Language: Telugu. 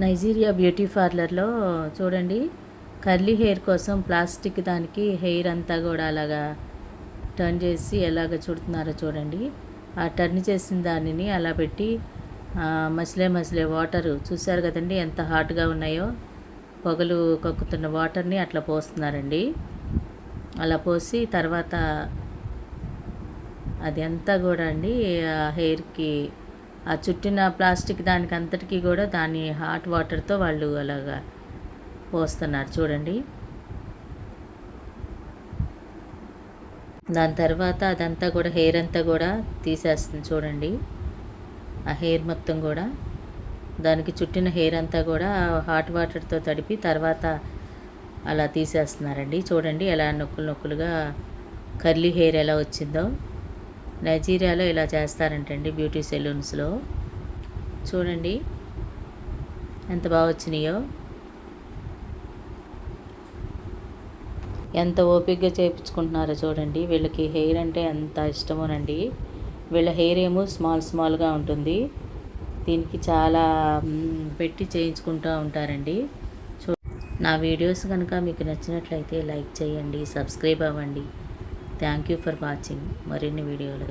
నైజీరియా బ్యూటీ పార్లర్లో చూడండి, కర్లీ హెయిర్ కోసం ప్లాస్టిక్ దానికి హెయిర్ అంతా కూడా అలాగా టర్న్ చేసి ఎలాగ చుడుతున్నారో చూడండి. ఆ టర్న్ చేసిన దానిని అలా పెట్టి మసిలే మసిలే వాటరు చూశారు కదండి ఎంత హాట్గా ఉన్నాయో. పొగలు కక్కుతున్న వాటర్ని అట్లా పోస్తున్నారండి. అలా పోసి తర్వాత అది అంతా కూడా అండి ఆ హెయిర్కి ఆ చుట్టిన ప్లాస్టిక్ దానికి అంతటికీ కూడా దాన్ని హాట్ వాటర్తో వాళ్ళు అలాగా పోస్తున్నారు చూడండి. దాని తర్వాత అదంతా కూడా హెయిర్ అంతా కూడా తీసేస్తుంది చూడండి. ఆ హెయిర్ మొత్తం కూడా దానికి చుట్టిన హెయిర్ అంతా కూడా హాట్ వాటర్తో తడిపి తర్వాత అలా తీసేస్తున్నారండి. చూడండి ఎలా నొక్కులు నొక్కులుగా కర్లీ హెయిర్ ఎలా వచ్చిందో. నైజీరియాలో ఇలా చేస్తారంటండి బ్యూటీ సెలూన్స్లో. చూడండి ఎంత బాగా వచ్చినాయో. ఎంత ఓపికగా చేయించుకుంటున్నారో చూడండి. వీళ్ళకి హెయిర్ అంటే ఎంత ఇష్టమోనండి. వీళ్ళ హెయిర్ ఏమో స్మాల్గా ఉంటుంది. దీనికి చాలా పెట్టి చేయించుకుంటూ ఉంటారండి. నా వీడియోస్ కనుక మీకు నచ్చినట్లయితే లైక్ చేయండి, సబ్స్క్రైబ్ అవ్వండి. Thank you for watching. మరిన్ని వీడియోలు